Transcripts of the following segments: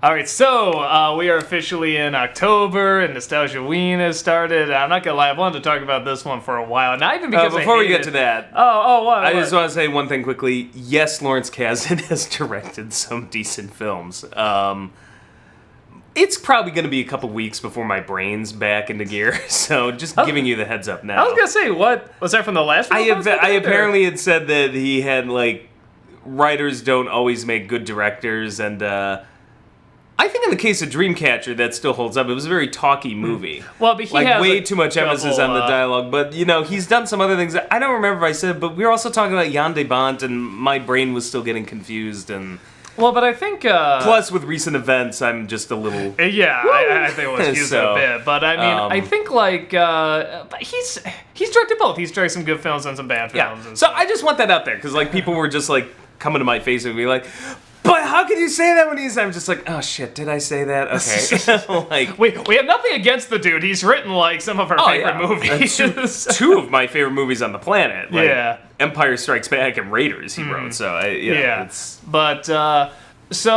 All right, so we are officially in October, and Nostalgia-ween has started. I'm not gonna lie, I've wanted to talk about this one for a while, not even because before we get it. to that, what? I just want to say one thing quickly. Yes, Lawrence Kasdan has directed some decent films. It's probably going to be a couple weeks before my brain's back into gear, so just giving you the heads up now. I was gonna say, what was that from the last one? I apparently had said that he had writers don't always make good directors, and I think in the case of Dreamcatcher, that still holds up. It was a very talky movie. Well, but he has way too much emphasis on the dialogue. But he's done some other things. I don't remember if I said, but we were also talking about Jan de Bont, and my brain was still getting confused. And well, but I think plus with recent events, I'm just a little I think it was used a bit. But I mean, I think he's directed both. He's directed some good films and some bad films. Yeah. So I just want that out there because people were just coming to my face and be like, but how can you say that when he's... I'm just like, oh shit, did I say that? Okay. we have nothing against the dude. He's written some of our favorite movies. Two of my favorite movies on the planet. Yeah. Empire Strikes Back and Raiders he wrote. So But this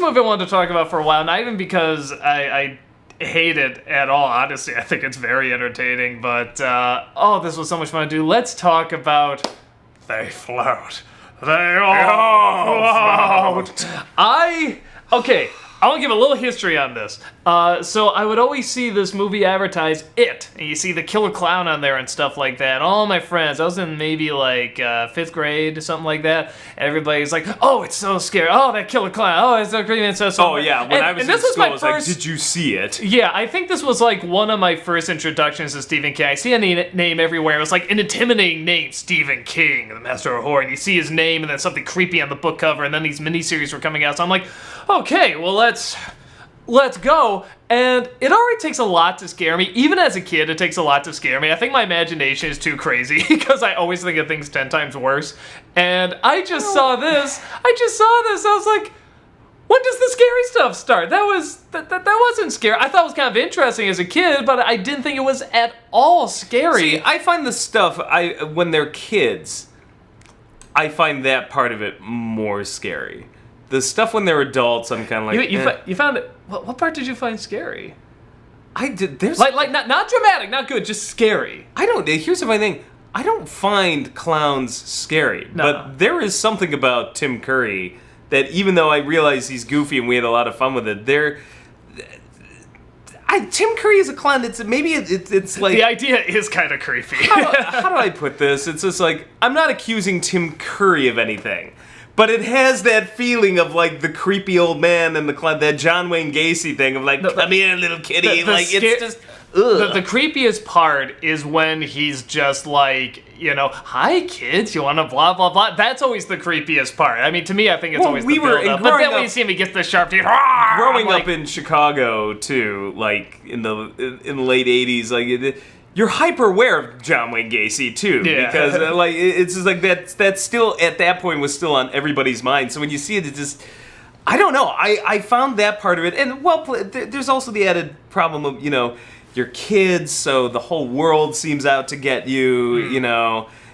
movie I wanted to talk about for a while, not even because I hate it at all. Honestly, I think it's very entertaining. But this was so much fun to do. Let's talk about They Float. They all float. I want to give a little history on this. So I would always see this movie advertised, It, and you see the killer clown on there and stuff like that. And all my friends, I was in maybe 5th grade or something like that, and everybody's like, oh, it's so scary. Oh, that killer clown. Oh, it's so creepy and so Oh, yeah. When I was in school, I was like, did you see it? Yeah, I think this was one of my first introductions to Stephen King. I see a name everywhere. It was an intimidating name, Stephen King, the master of horror. And you see his name and then something creepy on the book cover, and then these miniseries were coming out. So I'm like, okay, well, let's go. And it already takes a lot to scare me. Even as a kid, it takes a lot to scare me. I think my imagination is too crazy because I always think of things 10 times worse. And I just saw this. I was like, when does the scary stuff start? That wasn't scary. I thought it was kind of interesting as a kid, but I didn't think it was at all scary. See, I find the stuff when they're kids, I find that part of it more scary. The stuff when they're adults, I'm kind of like... You found it... What part did you find scary? I did... There's... Not dramatic, not good, just scary. I don't... Here's the funny thing. I don't find clowns scary. No. But there is something about Tim Curry that even though I realize he's goofy and we had a lot of fun with it, Tim Curry is a clown. It's like... The idea is kind of creepy. How do I put this? It's just I'm not accusing Tim Curry of anything. But it has that feeling of the creepy old man and that John Wayne Gacy thing of come here, little kitty. It's just ugh. The creepiest part is when he's just hi kids, you want to blah blah blah. That's always the creepiest part. I mean, to me, I think it's always the build-up. But then when you see him, he gets the sharp teeth. Growing up in Chicago too, in the late '80s, you're hyper aware of John Wayne Gacy too, because it's just that's still at that point was still on everybody's mind. So when you see it, it's just I don't know. I found that part of it, and there's also the added problem of your kids, so the whole world seems out to get you.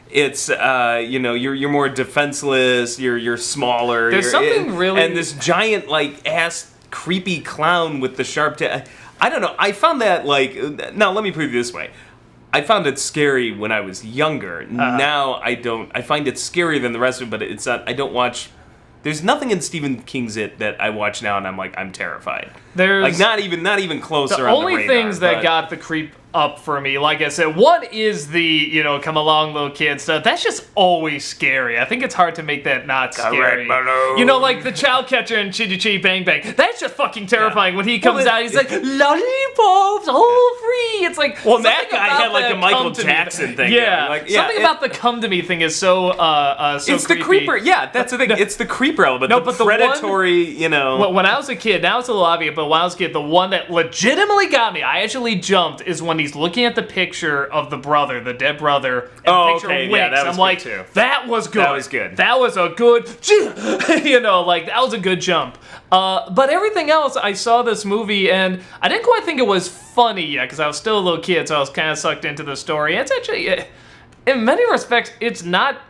It's you're more defenseless. You're smaller. There's something really and this giant ass creepy clown with the sharp teeth. I don't know. I found that now let me put it this way. I found it scary when I was younger. Now I don't. I find it scarier than the rest of it, but it's not. I don't watch. There's nothing in Stephen King's It that I watch now and I'm terrified. There's not even closer. The only things that got the creep up for me, like I said, one is the come along little kid stuff. That's just always scary. I think it's hard to make that not scary. The child catcher in Chitty Chitty Bang Bang. That's just fucking terrifying when he comes out. He's like lollipops, all free. It's that guy had a Michael Jackson thing. Something about the come to me thing is so it's creepy. The creeper. Yeah, that's the thing. It's the creeper element. No, but the predatory. When I was a kid, now it's a little obvious, but when I was a kid, the one that legitimately got me, I actually jumped, is when he's looking at the picture of the brother, the dead brother, and the picture winks. Yeah, that was I'm too. That was good. That was good. That was a good, that was a good jump. But everything else, I saw this movie, and I didn't quite think it was funny yet, because I was still a little kid, so I was kind of sucked into the story. It's actually, in many respects, it's not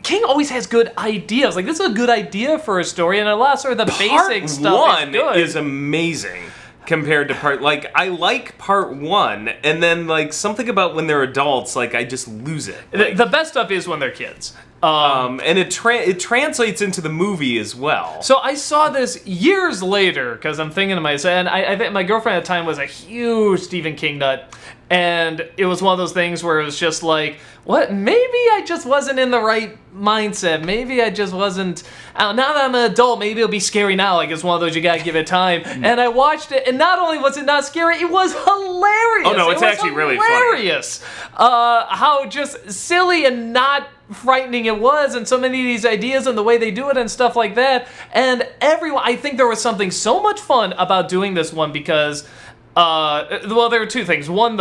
King always has good ideas. Like, this is a good idea for a story, and a lot of sort of the basic stuff Part 1 is good. is amazing compared to part... Like, I like part 1, and then, like, something about when they're adults, like, I just lose it. Like, the best stuff is when they're kids. and it translates into the movie as well. So I saw this years later, because I'm thinking to myself, and I think my girlfriend at the time was a huge Stephen King nut, and it was one of those things where it was just like, what? Maybe I just wasn't in the right mindset. Maybe I just wasn't. Now that I'm an adult, maybe it'll be scary now. Like, it's one of those you gotta give it time. And I watched it, and not only was it not scary, it was hilarious. Oh no, it's actually really funny. Hilarious. How just silly and not frightening it was, and so many of these ideas and the way they do it and stuff like that. And everyone, I think there was something so much fun about doing this one because. Well, there were two things. One,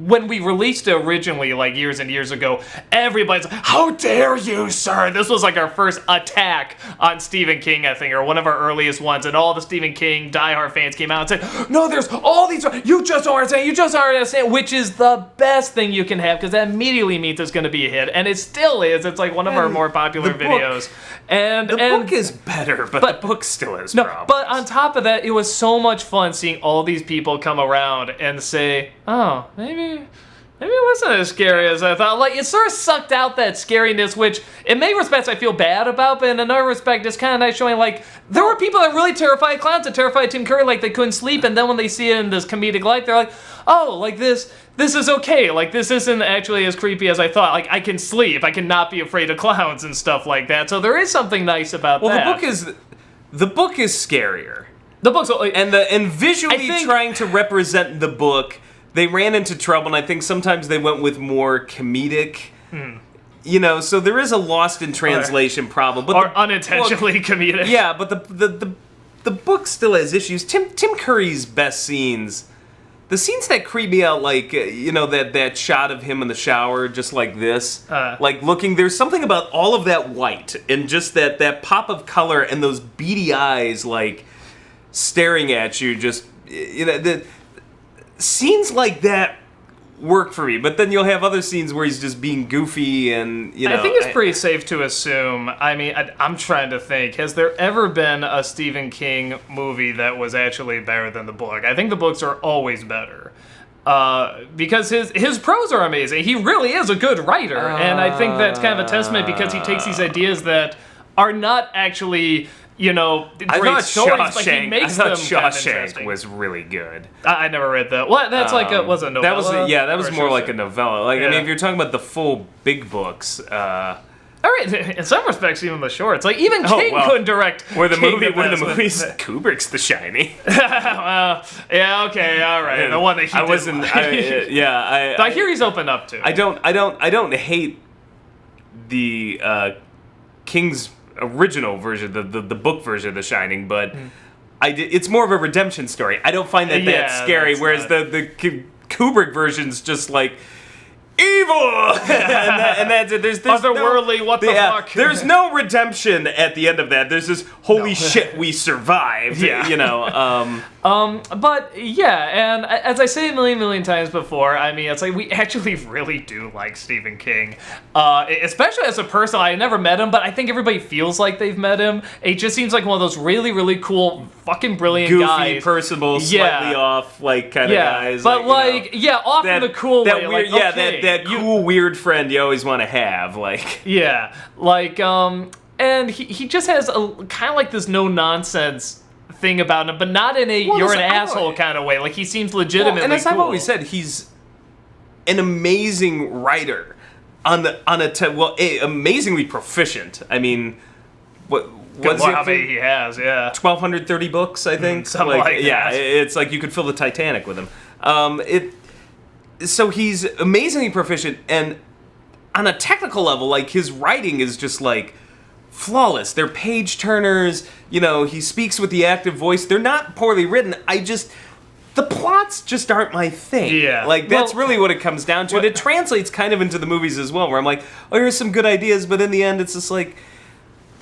when we released it originally, like years and years ago, everybody's like, "How dare you, sir!" This was like our first attack on Stephen King, I think, or one of our earliest ones, and all the Stephen King diehard fans came out and said, "No, there's all these. You just don't understand. You just don't understand," which is the best thing you can have because that immediately means it's going to be a hit, and it still is. It's like one of our more popular videos. And the book is better, but the book still has problems. But on top of that, it was so much fun seeing all these people come around and say, "Oh, maybe it wasn't as scary as I thought." Like, it sort of sucked out that scariness, which in many respects I feel bad about, but in another respect it's kind of nice showing, like, there were people that really terrified clowns and terrified Tim Curry, like they couldn't sleep, and then when they see it in this comedic light, they're like, "Oh, like this is okay. Like, this isn't actually as creepy as I thought. Like, I can sleep. I can not be afraid of clowns and stuff like that." So there is something nice about that. Well, the book is scarier. The book's and visually trying to represent the book, they ran into trouble, and I think sometimes they went with more comedic. You know, so there is a lost in translation problem, but unintentionally comedic. Yeah, but the book still has issues. Tim Curry's best scenes. The scenes that creep me out, like, you know, that shot of him in the shower, just like this, like looking, there's something about all of that white and just that pop of color and those beady eyes, like, staring at you, just, you know, the scenes like that work for me, but then you'll have other scenes where he's just being goofy and, you know. I think it's pretty safe to assume, I mean, I'm trying to think, has there ever been a Stephen King movie that was actually better than the book? I think the books are always better. Because his prose are amazing. He really is a good writer, and I think that's kind of a testament because he takes these ideas that are not actually, you know, great stories, but he makes them Shawshank was really good. I never read that. What? That's like a was a novella. That was more like a novella. Like, I mean, if you're talking about the full big books. All right, in some respects, even the shorts. Like, even King couldn't direct. Where the movies, Kubrick's The Shining. Well, yeah, okay, all right. The one that he didn't like. I hear he's opened up to. I don't hate the King's original version, the book version of The Shining, but it's more of a redemption story. I don't find that scary, whereas the Kubrick version's just like evil, and that's it. There's otherworldly. What the fuck? There's no redemption at the end of that. There's this holy shit, we survived. Yeah. You know. But yeah, and as I say a million times before, I mean, it's like we actually really do like Stephen King, especially as a person. I never met him, but I think everybody feels like they've met him. He just seems like one of those really cool, fucking brilliant goofy, guys, personable, slightly off, like kind of guys. But like off in the cool way. Weird, like, that cool weird friend you always want to have, like. Yeah, like and he just has a kind of like this no nonsense thing about him, but not in a you're an asshole kind of way. Like, he seems legitimately and as cool. I've always said, he's an amazing writer amazingly proficient. I mean, how many he has? Yeah, 1,230 books, I think. Something like that. Yeah, it's like you could fill the Titanic with him. So he's amazingly proficient, and on a technical level, like, his writing is just like flawless. They're page turners. You know, he speaks with the active voice. They're not poorly written. The plots just aren't my thing. Yeah. Like, that's really what it comes down to. And it translates kind of into the movies as well, where I'm like, oh, here's some good ideas, but in the end, it's just like,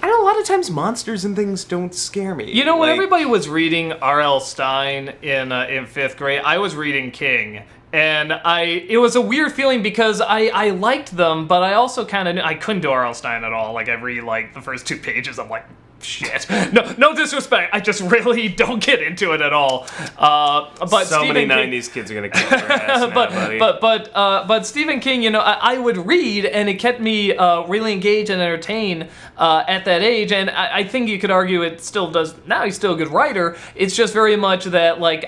I know a lot of times monsters and things don't scare me. You know, when everybody was reading R.L. Stine in 5th grade, I was reading King, And it was a weird feeling because I liked them, but I also kind of, I couldn't do R.L. Stine at all. Like, every, like, the first 2 pages, I'm like, shit. No disrespect. I just really don't get into it at all. But so Stephen many King, 90s kids are going to kill their ass now, buddy. but Stephen King, you know, I would read, and it kept me really engaged and entertained at that age, and I think you could argue it still does now. He's still a good writer. It's just very much that, like,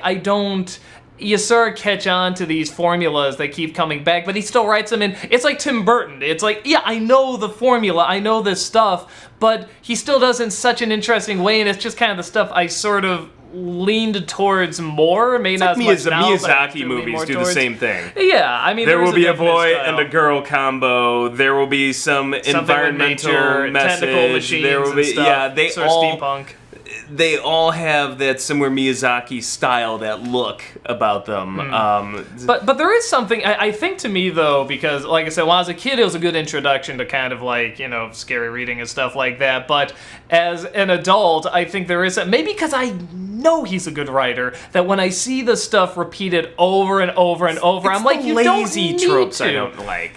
you sort of catch on to these formulas that keep coming back, but he still writes them in. It's like Tim Burton. It's like, yeah, I know the formula, I know this stuff, but he still does it in such an interesting way, and it's just kind of the stuff I sort of leaned towards more. Maybe it's not like as much now, Miyazaki movies do the same thing. Yeah, I mean, there will be a boy style. and a girl combo. There will be some environmental nature, message. tactical machines there will be, and stuff. yeah, they sort of all steampunk. They all have that similar Miyazaki style, that look about them. But there is something, I think, to me, though, because, like I said, when I was a kid, it was a good introduction to kind of, like, you know, scary reading and stuff like that. But as an adult, I think there is, maybe because I know he's a good writer, that when I see the stuff repeated over and over and over, I'm like, you don't lazy need tropes to. I don't like.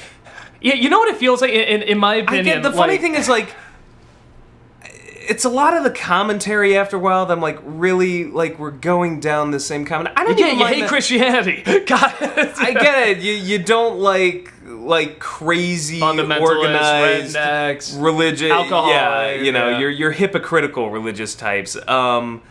Yeah, you know what it feels like, in my opinion? The funny thing is, like, it's a lot of the commentary after a while that I'm like, really, like, we're going down the same comment. I don't even you mind hate that. Christianity. God. I get it. You don't like crazy organized rednecks, religion. alcohol. Yeah, you know, yeah. you're hypocritical religious types. But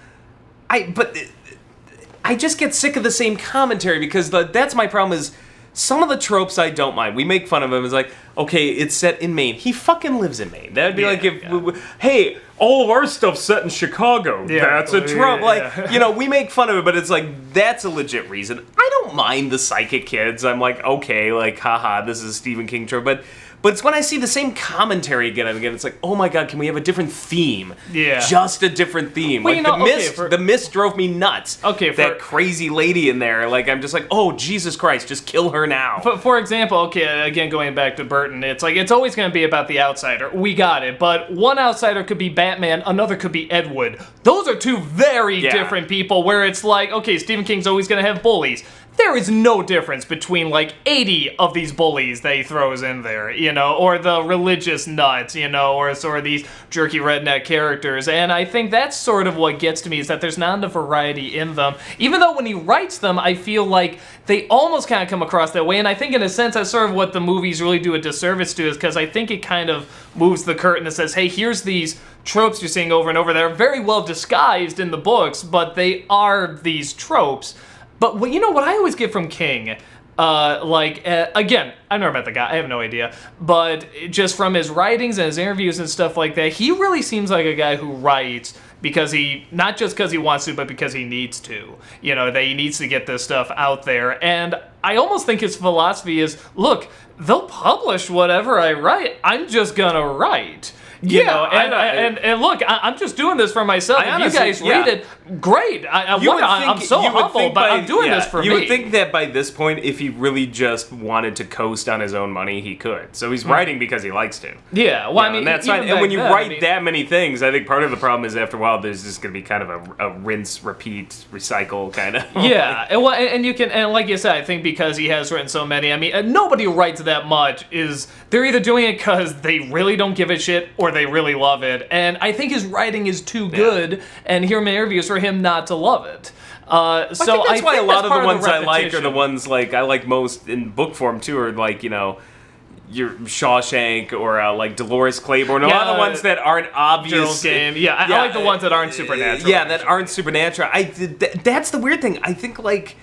I just get sick of the same commentary because that's my problem is some of the tropes I don't mind. We make fun of him. It's like, okay, it's set in Maine. He fucking lives in Maine. That'd be like if, hey, all of our stuff's set in Chicago. Yeah, that's a trope. yeah. Like, you know, we make fun of it, but it's like, that's a legit reason. I don't mind the psychic kids. I'm like, okay, like, haha, this is a Stephen King trope. But it's when I see the same commentary again and again, it's like, oh my god, can we have a different theme? Yeah. Just a different theme. Well, like, you know, the mist drove me nuts. Okay, that crazy lady in there, like, I'm just like, oh, Jesus Christ, just kill her now. For example, okay, again, going back to Burton, it's like, it's always going to be about the outsider. We got it. But one outsider could be Batman, another could be Ed Wood. Those are two very different people where it's like, okay, Stephen King's always going to have bullies. There is no difference between, like, 80 of these bullies that he throws in there, you know, or the religious nuts, you know, or sort of these jerky redneck characters. And I think that's sort of what gets to me, is that there's not enough variety in them. Even though when he writes them, I feel like they almost kind of come across that way. And I think, in a sense, that's sort of what the movies really do a disservice to, is because I think it kind of moves the curtain and says, hey, here's these tropes you're seeing over and over that are very well disguised in the books, but they are these tropes. But you know what I always get from King, again, I've never met the guy, I have no idea, but just from his writings and his interviews and stuff like that, he really seems like a guy who writes because not just because he wants to, but because he needs to. You know, that he needs to get this stuff out there. And I almost think his philosophy is, look, they'll publish whatever I write, I'm just gonna write. You know, and look, I'm just doing this for myself. If you guys read it, great. I'm so humble, but I'm doing this for me. You would think that by this point, if he really just wanted to coast on his own money, he could. So he's writing because he likes to. Yeah, well, I mean, and that's fine. And when you write that many things, I think part of the problem is after a while, there's just going to be kind of a rinse, repeat, recycle kind of. Yeah, and you can, and like you said, I think because he has written so many, I mean, nobody who writes that much they're either doing it because they really don't give a shit or they really love it. And I think his writing is too good, and hearing interviews for him not to love it. So I think that's why a lot of the ones I like are the ones like I like most in book form too, are like, you know, your Shawshank or like Dolores Claiborne. A lot of the ones that aren't obvious. Game. I like the ones that aren't supernatural. Yeah, that aren't supernatural. That's the weird thing. I think like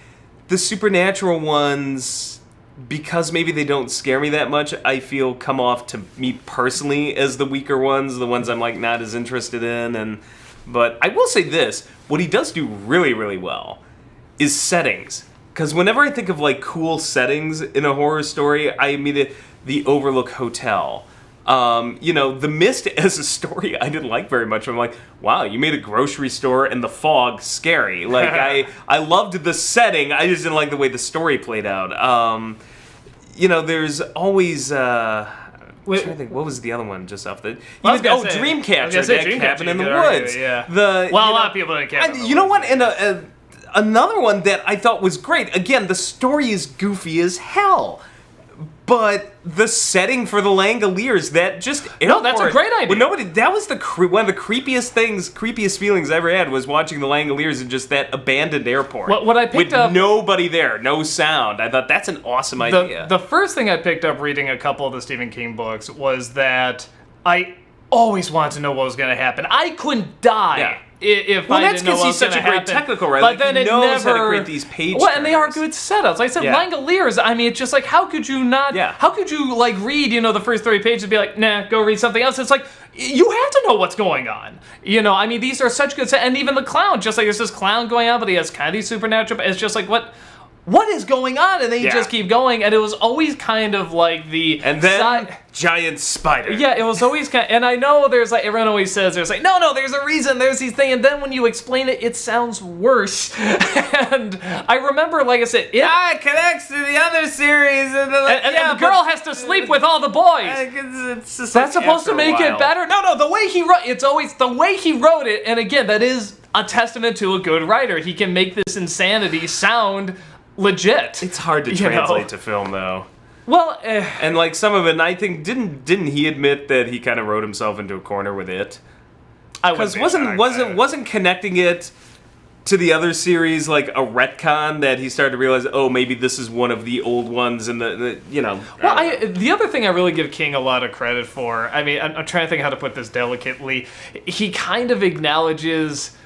the supernatural ones, because maybe they don't scare me that much, I feel come off to me personally as the weaker ones, the ones I'm like not as interested in. But I will say this, what he does do really, really well is settings. Because whenever I think of like cool settings in a horror story, I immediately the Overlook Hotel. You know, The Mist as a story I didn't like very much. I'm like, wow, you made a grocery store and the fog scary. Like, I loved the setting, I just didn't like the way the story played out. You know, there's always... I'm trying to think, what was the other one just off the... Dreamcatcher, that cabin in the woods. A lot of people didn't care. You know what? another one that I thought was great. Again, the story is goofy as hell. But the setting for the Langoliers, that just no, that's a great idea. That was one of the creepiest feelings I ever had was watching the Langoliers in just that abandoned airport. What I picked up, nobody there, no sound. I thought that's an awesome idea. The first thing I picked up reading a couple of the Stephen King books was that I always wanted to know what was going to happen. I couldn't die. If I didn't know what was he's such a great happen. technical writer. But then he it knows never. How to create these page well, and they are good setups. Like I said, Langoliers. I mean, it's just like how could you not? Yeah. How could you like read the first 30 pages and be like, nah, go read something else? It's like you have to know what's going on. I mean, these are such good and even the clown, just like there's this clown going on, but he has kind of these supernatural. It's just like what is going on? And then you just keep going, and it was always kind of like the and then giant spider. Yeah, it was always kind of, and I know there's like everyone always says there's like no, there's a reason, there's these things, and then when you explain it, it sounds worse. And I remember, like I said, it connects to the other series, and the girl has to sleep with all the boys. It's just that's supposed to make it better. No, the way he wrote it's always the way he wrote it, and again, that is a testament to a good writer. He can make this insanity sound legit. It's hard to translate to film, though. Well, and like some of it, and I think didn't he admit that he kind of wrote himself into a corner with it? Because wasn't connecting it to the other series like a retcon that he started to realize, oh, maybe this is one of the old ones, and the. Well, the other thing I really give King a lot of credit for, I mean, I'm trying to think how to put this delicately. He kind of acknowledges.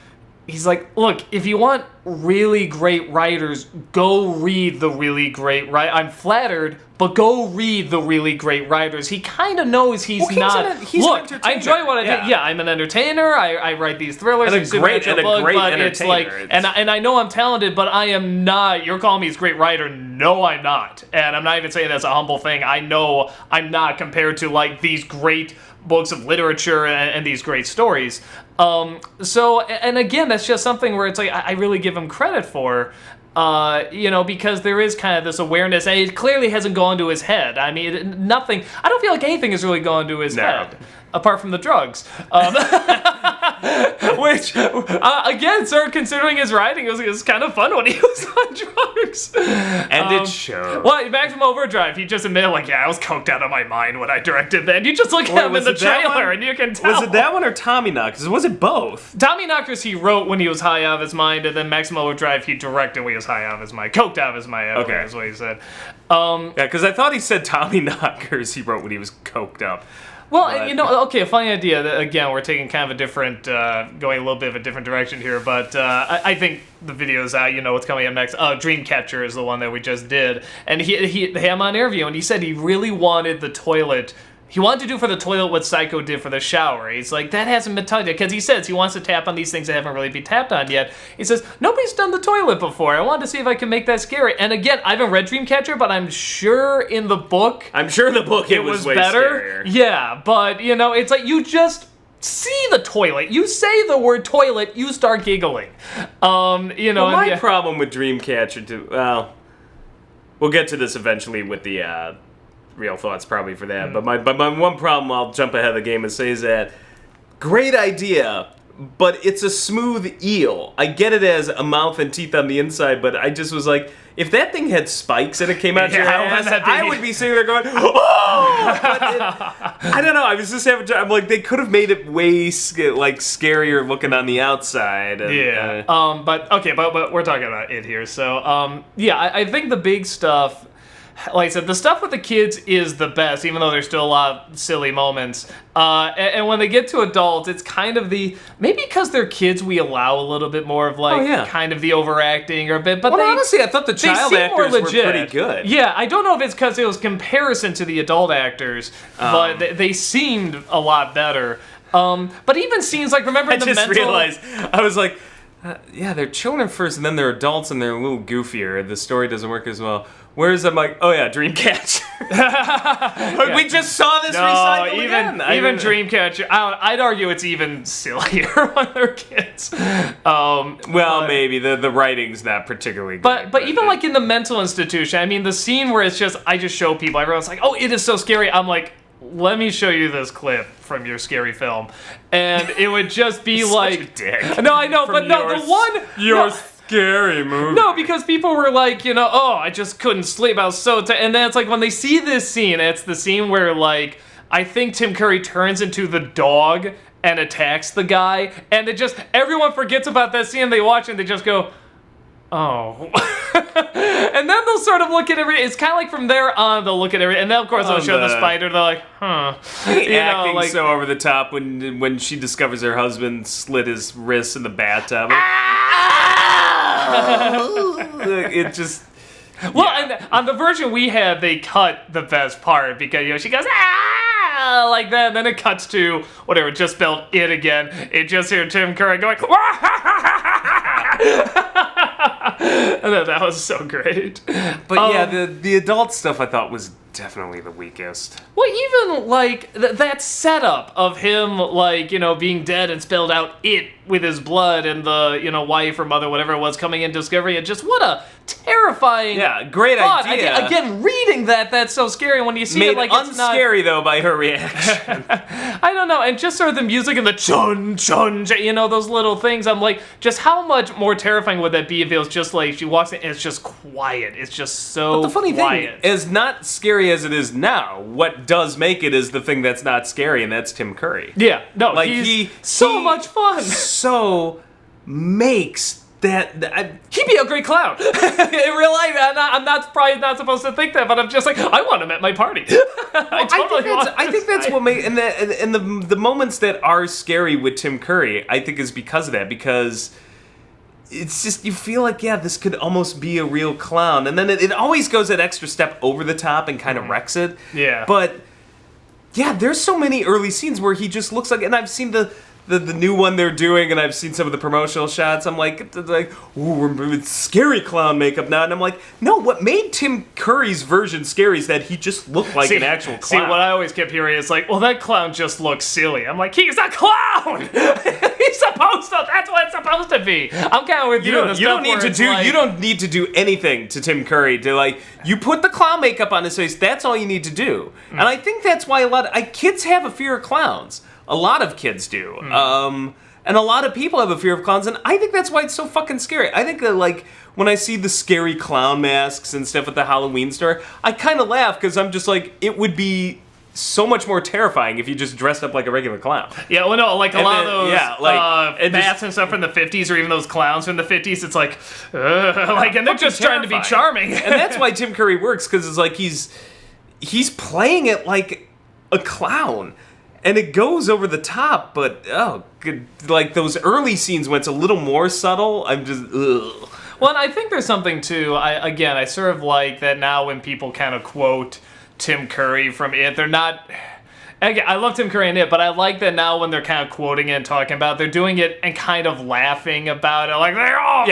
He's like, look, if you want really great writers, go read the really great writers. I'm flattered, but go read the really great writers. He kind of knows he's not. Look, I enjoy what I do. Yeah, I'm an entertainer. I write these thrillers and great book, but it's like, and I know I'm talented, but I am not. You're calling me a great writer. No, I'm not, and I'm not even saying that's a humble thing. I know I'm not compared to like these great books of literature and these great stories. And again, that's just something where it's like I really give him credit for, because there is kind of this awareness, and it clearly hasn't gone to his head. I mean, nothing. I don't feel like anything has really gone to his head. Apart from the drugs. Which, again, sir, considering his writing, it was kind of fun when he was on drugs. And it showed. Well, Maximum Overdrive, he just admitted, like, I was coked out of my mind when I directed that. And you just look at him in the trailer, and you can tell. Was it that one or Tommyknockers? Was it both? Tommyknockers he wrote when he was high out of his mind, and then Maximum Overdrive he directed when he was high out of his mind. Coked out of his mind, okay, is what he said. Yeah, because I thought he said Tommyknockers he wrote when he was coked up. Well, okay, a funny idea. Again, we're taking kind of a different, going a little bit of a different direction here, but I think the video's out, what's coming up next. Dreamcatcher is the one that we just did, and he had him on interview, and he said he really wanted the toilet. He wanted to do for the toilet what Psycho did for the shower. He's like, that hasn't been touched yet, because he says he wants to tap on these things that haven't really been tapped on yet. He says, nobody's done the toilet before. I wanted to see if I can make that scary. And again, I haven't read Dreamcatcher, but I'm sure in the book... it was way better. Scarier. Yeah, but, it's like you just... see the toilet. You say the word toilet, you start giggling. My problem with Dreamcatcher, too... Well, we'll get to this eventually with the... real thoughts probably for that, but my one problem, I'll jump ahead of the game and say, is that great idea, but it's a smooth eel. I get it as a mouth and teeth on the inside, but I just was like, if that thing had spikes and it came out your ass, I would be sitting there going, oh! I don't know. I was just having. I'm like, they could have made it way scarier looking on the outside. And, but we're talking about it here. So I think the big stuff. Like I said, the stuff with the kids is the best, even though there's still a lot of silly moments. And when they get to adults, it's kind of maybe because they're kids, we allow a little bit more of kind of the overacting or a bit. But honestly, I thought the child actors were pretty good. Yeah, I don't know if it's because it was comparison to the adult actors, but they seemed a lot better. But even scenes like, remember the mental... I just realized, I was like, they're children first, and then they're adults, and they're a little goofier. The story doesn't work as well. Whereas I'm like, Dreamcatcher. We just saw this recycle again. Even Dreamcatcher, I'd argue it's even sillier when they're kids. Maybe the writing's not particularly good. But even like in the mental institution, I mean, the scene where it's just, I just show people, everyone's like, oh, it is so scary. I'm like, let me show you this clip from your scary film. And it would just be like... Such a dick. No, I know, but no, the one... scary movie. No, because people were like, oh, I just couldn't sleep. I was so and then it's like when they see this scene, it's the scene where like I think Tim Curry turns into the dog and attacks the guy, and it just everyone forgets about that scene. They watch it and they just go, oh. And then they'll sort of look at every. It's kind of like from there on they'll look at every, and then of course they'll show the spider. They're like, huh. Acting like, so over the top when she discovers her husband slit his wrists in the bathtub. It just. Well, and on the version we had, they cut the best part because she goes like that, and then it cuts to whatever, just spelled it again. It just hear Tim Curry going, and then that was so great. But the adult stuff I thought was definitely the weakest. Well, even like that setup of him like being dead and spelled out it with his blood, and the wife or mother, whatever it was, coming in discovering it. Just what a terrifying great thought. idea. Again, reading that's so scary when you see Made it like it's not unscary though by her reaction. I don't know, and just sort of the music and the chun chun, those little things. I'm like, just how much more terrifying would that be if it was just like she walks in and it's just quiet. It's just so But the funny quiet. thing is, not scary as it is now, what does make it is the thing that's not scary, and that's Tim Curry. Yeah, no, Like he's so much fun. So makes that He'd be a great clown. In real life, I'm not probably not supposed to think that, but I'm just like, I want him at my party. I think that's what makes and the moments that are scary with Tim Curry, I think, is because of that, because it's just, you feel like, this could almost be a real clown, and then it always goes that extra step over the top and kind of wrecks it. Yeah. But there's so many early scenes where he just looks like, and I've seen the new one they're doing, and I've seen some of the promotional shots. I'm like, ooh, we're scary clown makeup now, and I'm like, no. What made Tim Curry's version scary is that he just looked like an actual clown. See, what I always kept hearing is like, well, that clown just looks silly. I'm like, he's a clown. He's supposed to. That's what it's supposed to be. I'm kind of with you. You don't need to do anything to Tim Curry to like. You put the clown makeup on his face. That's all you need to do. And I think that's why a lot of kids have a fear of clowns. A lot of kids do. And a lot of people have a fear of clowns, and I think that's why it's so fucking scary. I think that, like, when I see the scary clown masks and stuff at the Halloween store, I kind of laugh, because I'm just like, it would be so much more terrifying if you just dressed up like a regular clown. Yeah, well, no, like a lot of those masks and stuff from the 50s, or even those clowns from the 50s, it's like, and they're just trying to be charming. And that's why Tim Curry works, because it's like he's playing it like a clown. And it goes over the top, but, like, those early scenes when it's a little more subtle, I'm just, ugh. Well, and I think there's something, too, I sort of like that now when people kind of quote Tim Curry from it, they're not... Again, I love Tim Curry in it, but I like that now when they're kind of quoting it and talking about it, they're doing it and kind of laughing about it. Like, they all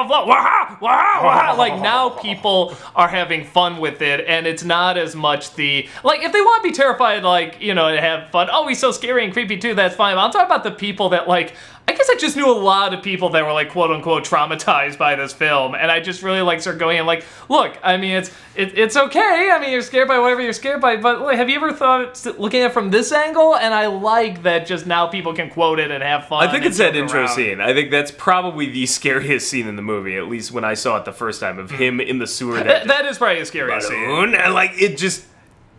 float. Wah-ha, wah-ha, wah-ha. Like, now people are having fun with it, and it's not as much the... Like, if they want to be terrified, like, and have fun, oh, he's so scary and creepy, too, that's fine. But I'm talking about the people that, like... I guess I just knew a lot of people that were, like, quote-unquote traumatized by this film, and I just really, like, started going in, like, look, I mean, it's okay, I mean, you're scared by whatever you're scared by, but like, have you ever thought, looking at it from this angle? And I like that just now people can quote it and have fun. I think it's that intro scene. I think that's probably the scariest scene in the movie, at least when I saw it the first time, of him in the sewer. That is probably a scariest scene. And, like, it just...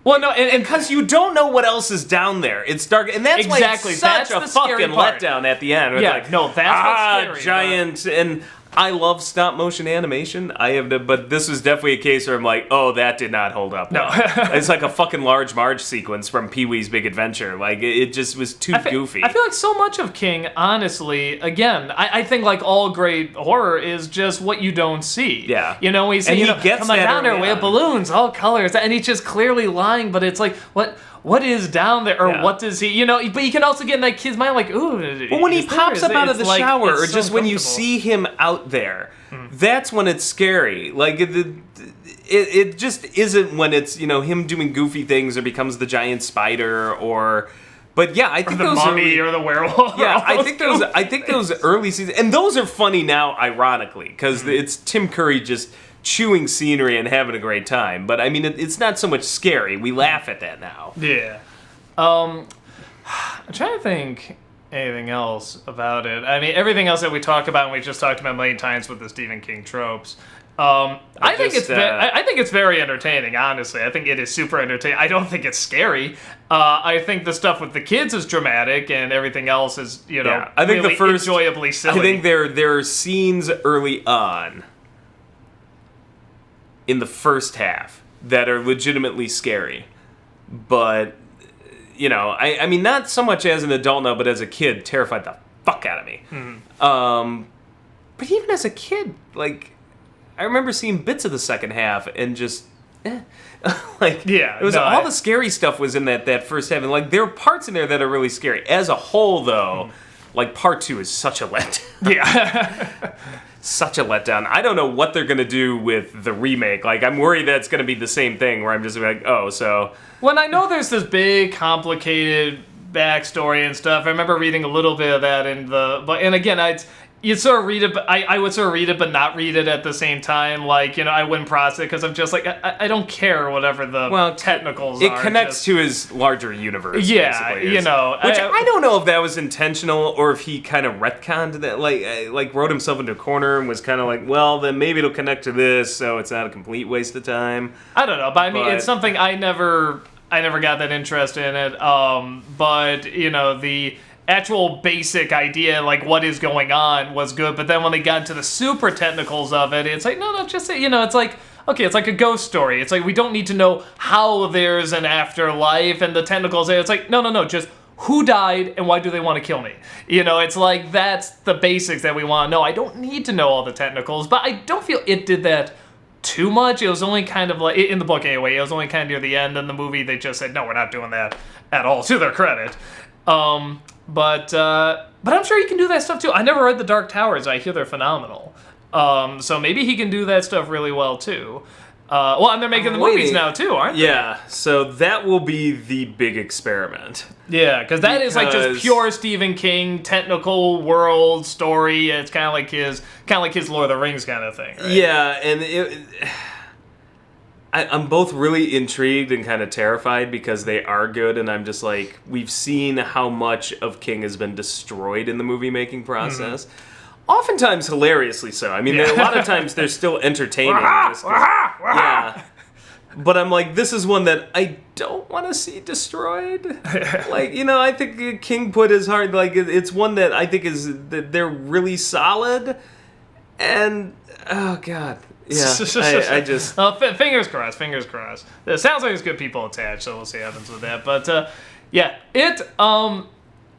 Well, no, and because you don't know what else is down there. It's dark, and that's why it's such a fucking letdown at the end. It's like, no, that's what's scary. Giant, and I love stop motion animation. But this was definitely a case where I'm like, oh, that did not hold up. No, it's like a fucking Large Marge sequence from Pee-wee's Big Adventure. Like, it just was too goofy. I feel like so much of King, honestly, again, I think like all great horror is just what you don't see. Yeah, we see, he gets come down there, we have balloons, all colors, and he's just clearly lying. But it's like, what is down there, or what does he, but you can also get in that kid's mind, like, ooh. Well, when he pops up out of the shower, or just when you see him out there, that's when it's scary. Like, it just isn't when it's, him doing goofy things or becomes the giant spider, or... But yeah, I think or the mummy or the werewolf. Yeah, I think those early seasons, and those are funny now, ironically, because it's Tim Curry just chewing scenery and having a great time. But I mean, it's not so much scary. We laugh at that now. Yeah. I'm trying to think anything else about it. I mean, everything else that we talk about, and we've just talked about a million times with the Stephen King tropes. I think it's very entertaining. Honestly, I think it is super entertaining. I don't think it's scary. I think the stuff with the kids is dramatic, and everything else is I think really the first enjoyably silly. I think there are scenes early on in the first half that are legitimately scary, but I mean, not so much as an adult now, but as a kid, terrified the fuck out of me. But even as a kid, like, I remember seeing bits of the second half and just, like, yeah, it was the scary stuff was in that first half, and like there are parts in there that are really scary. As a whole, though, like part 2 is such a letdown. Yeah. Such a letdown. I don't know what they're gonna do with the remake. Like, I'm worried that it's gonna be the same thing where I'm just like, oh, so. Well, I know there's this big, complicated backstory and stuff. I remember reading a little bit of that and again, you'd sort of read it, but I would sort of read it, but not read it at the same time. Like, I wouldn't process it because I'm just like, I don't care whatever the technicals are. It connects to his larger universe. Yeah, which I don't know if that was intentional or if he kind of retconned that, like wrote himself into a corner and was kind of like, well, then maybe it'll connect to this, so it's not a complete waste of time. I don't know, but I mean, it's something I never got that interest in it. But the actual basic idea, like what is going on, was good. But then when they got into the super technicals of it, it's like, no, just it's like, okay, it's like a ghost story. It's like, we don't need to know how there's an afterlife and the technicals. It's like, no, just who died and why do they want to kill me? It's like, that's the basics that we want to know. I don't need to know all the technicals, but I don't feel it did that too much. It was only kind of like, in the book anyway, it was only kind of near the end. In the movie, they just said, no, we're not doing that at all, to their credit. But I'm sure he can do that stuff too. I never read The Dark Towers. I hear they're phenomenal. So maybe he can do that stuff really well too. And they're making the movies now too, aren't they? Yeah, so that will be the big experiment. Yeah, because that is like just pure Stephen King technical world story. It's kind of like his Lord of the Rings kind of thing. Right? Yeah, and I'm both really intrigued and kind of terrified because they are good, and I'm just like, we've seen how much of King has been destroyed in the movie making process. Oftentimes hilariously so. I mean, a lot of times they're still entertaining. Yeah. But I'm like, this is one that I don't want to see destroyed. Like, I think King put his heart, like, it's one that I think that they're really solid. And, oh, God. Yeah, I just... fingers crossed. It sounds like there's good people attached, so we'll see what happens with that. But, yeah,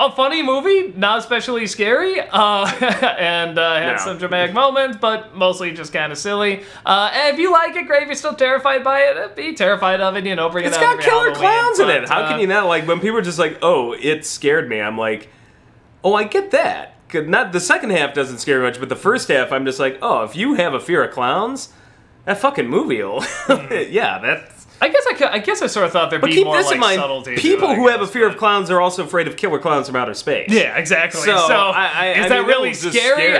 a funny movie, not especially scary, and had some dramatic moments, but mostly just kind of silly. And if you like it, great. If you're still terrified by it, be terrified of it, bring it out. It's got killer clowns in it. How can you not? Like, when people are just like, oh, it scared me, I'm like, oh, I get that. Not the second half doesn't scare me much, but the first half, I'm just like, oh, if you have a fear of clowns, that fucking movie will... yeah, that's... I guess I sort of thought there'd be more like subtlety. People who have a fear of clowns are also afraid of killer clowns from outer space. Yeah, exactly. So is that really scary?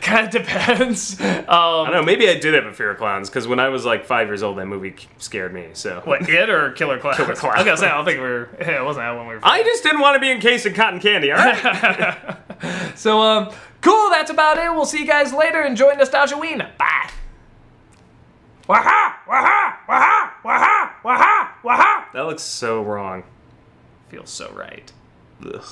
Kind of depends. I don't know. Maybe I did have a fear of clowns because when I was like 5 years old, that movie scared me. So what? It or Killer Clowns? Killer Clowns. I was gonna say I don't think it wasn't that when we were. I just didn't want to be encased in cotton candy. All right. So cool. That's about it. We'll see you guys later. Enjoy Nostalgia Ween. Bye. Waha! Waha! Waha! Waha! Waha! Waha! That looks so wrong. Feels so right. Ugh.